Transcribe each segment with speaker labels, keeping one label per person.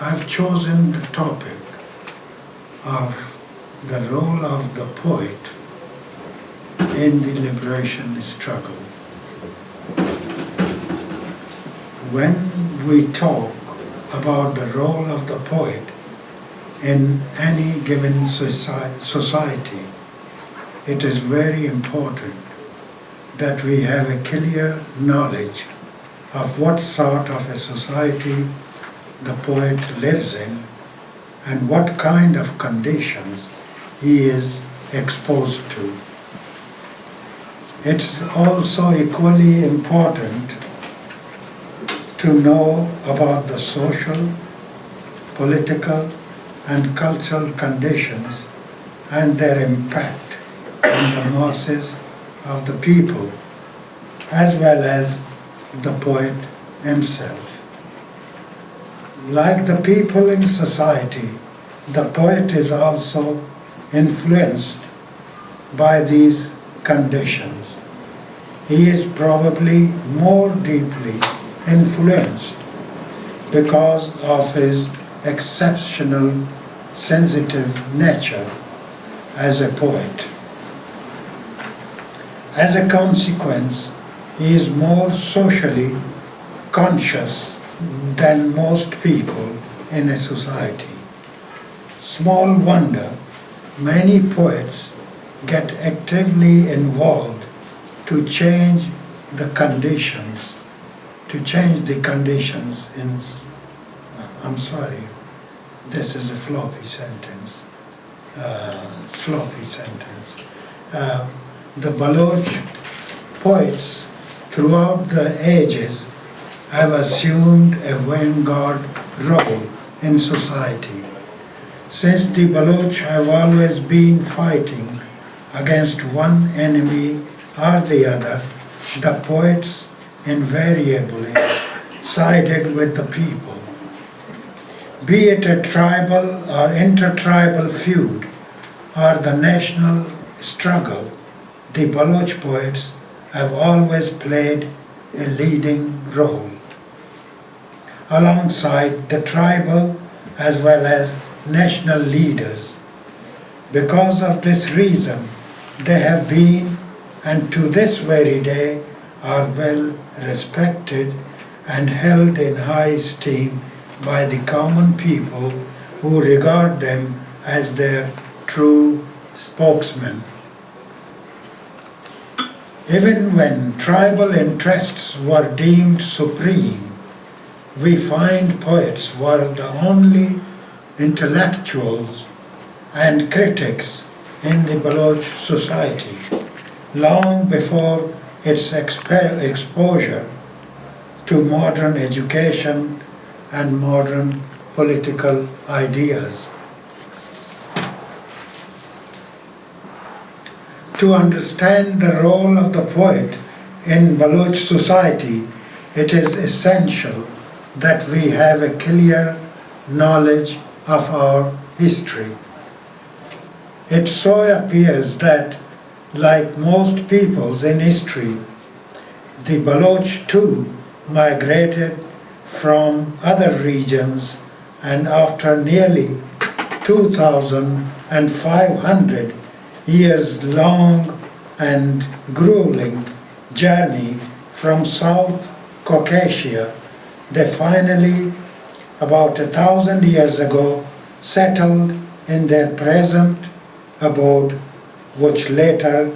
Speaker 1: I've chosen the topic of the role of the poet in the liberation struggle. When we talk about the role of the poet in any given society, it is very important that we have a clear knowledge of what sort of a society the poet lives in and what kind of conditions he is exposed to. It's also equally important to know about the social, political, and cultural conditions and their impact on the masses of the people, as well as the poet himself. Like the people in society, the poet is also influenced by these conditions. He is probably more deeply influenced because of his exceptional sensitive nature as a poet. As a consequence, he is more socially conscious than most people in a society. Small wonder, many poets get actively involved to change the conditions, in, I'm sorry, this is a sloppy sentence. The Baloch poets throughout the ages have assumed a vanguard role in society. Since the Baloch have always been fighting against one enemy or the other, the poets invariably sided with the people. Be it a tribal or intertribal feud or the national struggle, the Baloch poets have always played a leading role, alongside the tribal as well as national leaders. Because of this reason, they have been, and to this very day, are well respected and held in high esteem by the common people who regard them as their true spokesmen. Even when tribal interests were deemed supreme, we find poets were the only intellectuals and critics in the Baloch society, long before its exposure to modern education and modern political ideas. To understand the role of the poet in Baloch society, it is essential that we have a clear knowledge of our history. It so appears that, like most peoples in history, the Baloch too migrated from other regions, and after nearly 2,500 years long and grueling journey from South Caucasia, they finally, about 1,000 years ago, settled in their present abode, which later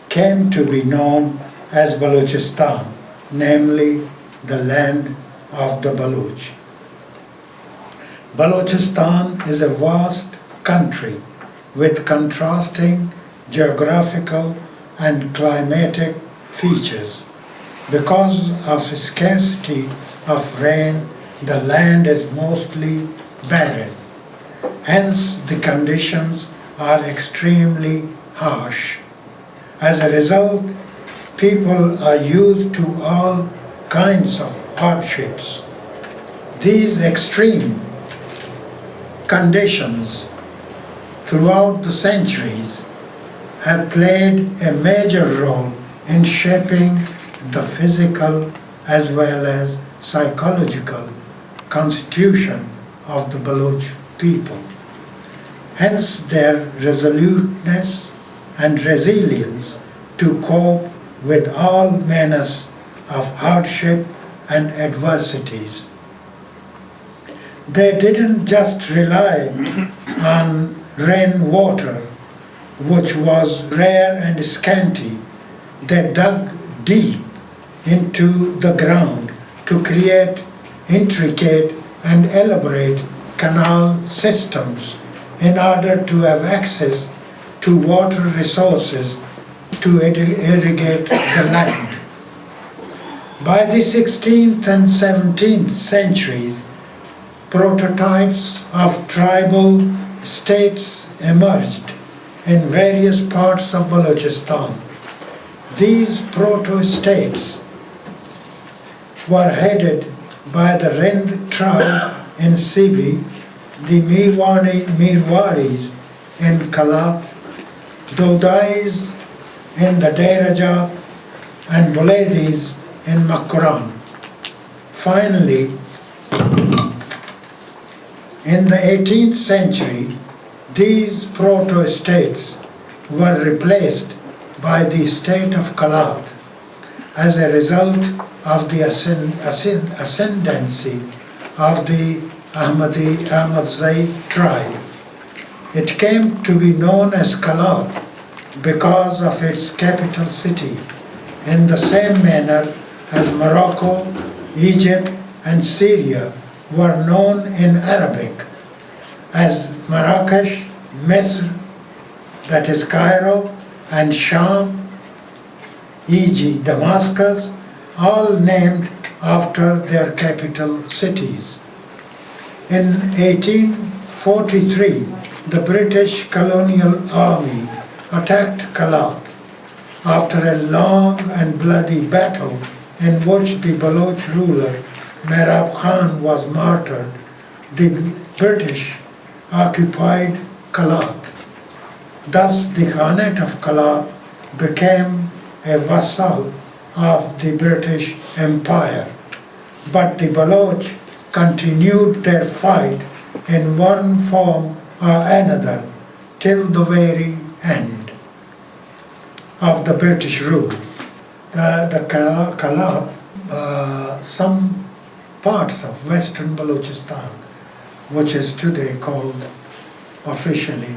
Speaker 1: came to be known as Balochistan, namely the land of the Baloch. Balochistan is a vast country with contrasting geographical and climatic features. Because of scarcity of rain, the land is mostly barren. Hence, the conditions are extremely harsh. As a result, people are used to all kinds of hardships. These extreme conditions throughout the centuries have played a major role in shaping the physical as well as psychological constitution of the Baloch people. Hence their resoluteness and resilience to cope with all manners of hardship and adversities. They didn't just rely on rainwater, which was rare and scanty. They dug deep into the ground to create intricate and elaborate canal systems in order to have access to water resources to irrigate the land. By the 16th and 17th centuries, prototypes of tribal states emerged in various parts of Balochistan. These proto-states were headed by the Rind tribe in Sibi, the Mirwaris in Kalat, Dodais in the Derajat, and Buledis in Makran. Finally, in the 18th century, these proto-states were replaced by the state of Kalat as a result of the ascendancy of the Ahmadzai tribe. It came to be known as Kalat because of its capital city, in the same manner as Morocco, Egypt, and Syria were known in Arabic as Marrakesh, Misr, that is Cairo, and Sham, e.g. Damascus, all named after their capital cities. In 1843, the British colonial army attacked Kalat. After a long and bloody battle in which the Baloch ruler Merab Khan was martyred, the British occupied Kalat. Thus the Khanate of Kalat became a vassal of the British Empire. But the Baloch continued their fight in one form or another till the very end of the British rule. The Kalat, some parts of western Balochistan, which is today called officially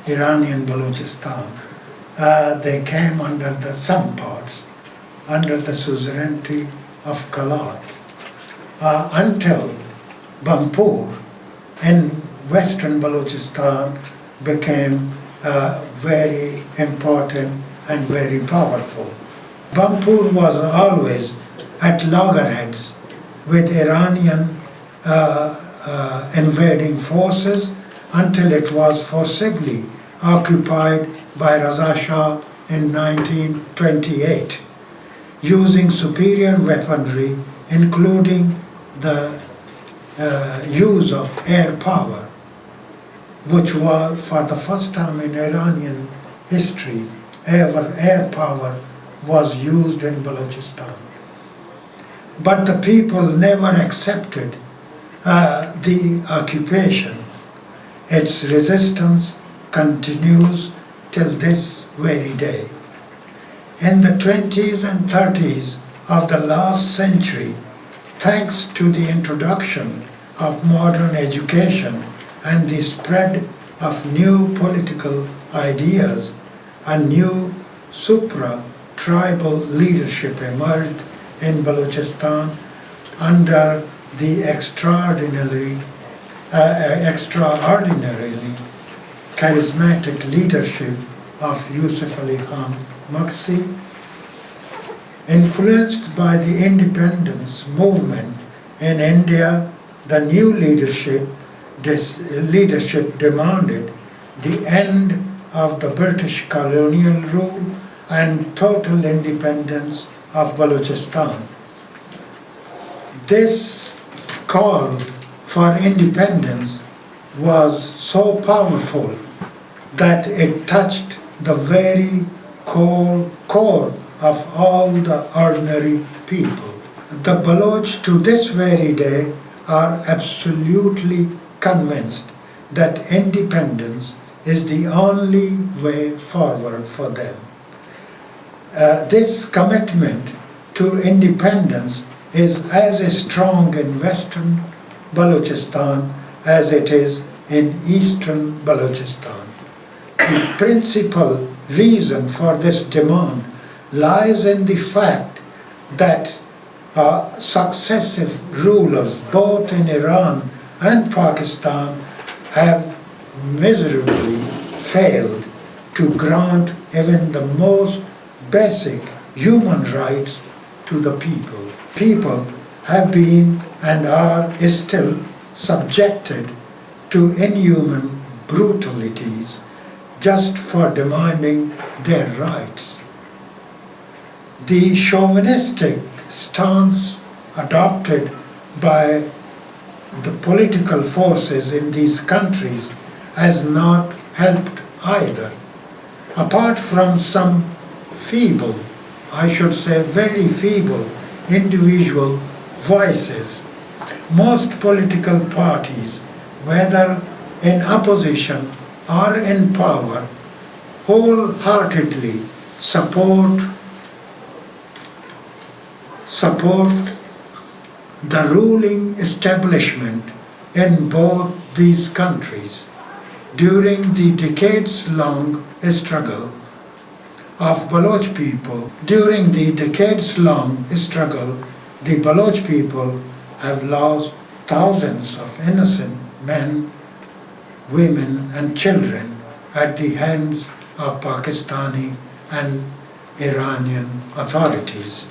Speaker 1: Iranian Balochistan, they came under some parts under the suzerainty of Kalat until Bampur in western Balochistan became very important and very powerful. Bampur was always at loggerheads with Iranian invading forces until it was forcibly occupied by Raza Shah in 1928, using superior weaponry, including the use of air power, which was for the first time in Iranian history ever air power was used in Balochistan. But the people never accepted the occupation. Its resistance continues till this very day. In the 20s and 30s of the last century, thanks to the introduction of modern education and the spread of new political ideas, a new supra-tribal leadership emerged in Balochistan under the extraordinarily charismatic leadership of Yusuf Ali Khan Maksi. Influenced by the independence movement in India, the new leadership demanded the end of the British colonial rule and total independence of Balochistan. This call for independence was so powerful that it touched the very core of all the ordinary people. The Baloch to this very day are absolutely convinced that independence is the only way forward for them. This commitment to independence is as strong in Western Balochistan as it is in Eastern Balochistan. The principal reason for this demand lies in the fact that successive rulers both in Iran and Pakistan have miserably failed to grant even the most basic human rights to the people. People have been and are still subjected to inhuman brutalities just for demanding their rights. The chauvinistic stance adopted by the political forces in these countries has not helped either. Apart from some feeble, I should say very feeble, individual voices, most political parties, whether in opposition or in power, wholeheartedly support the ruling establishment in both these countries. During the decades-long struggle of Baloch people, the Baloch people have lost thousands of innocent men, women and children at the hands of Pakistani and Iranian authorities.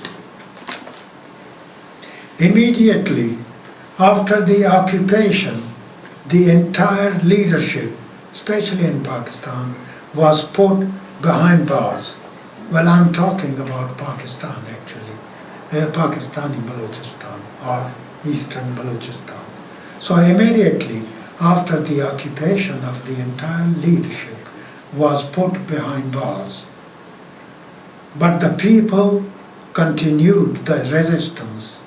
Speaker 1: Immediately after the occupation, the entire leadership, especially in Pakistan, was put behind bars. Well, I'm talking about Pakistan actually, Pakistani Balochistan or Eastern Balochistan. So immediately after the occupation of the entire leadership was put behind bars. But the people continued the resistance.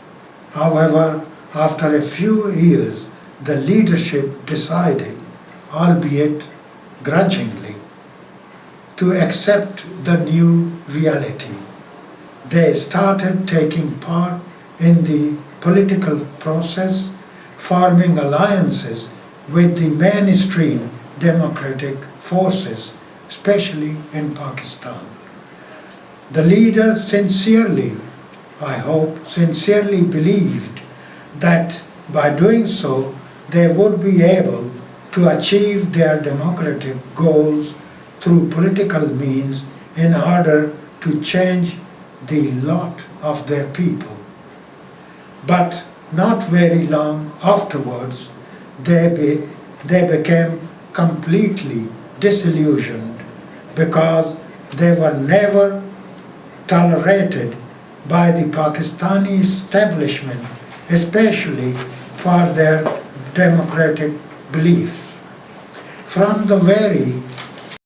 Speaker 1: However, after a few years, the leadership decided, albeit grudgingly, to accept the new reality. They started taking part in the political process, forming alliances with the mainstream democratic forces, especially in Pakistan. The leaders sincerely, I hope, sincerely believed that by doing so, they would be able to achieve their democratic goals through political means in order to change the lot of their people. But not very long afterwards, they became completely disillusioned because they were never tolerated by the Pakistani establishment, especially for their democratic beliefs. From the very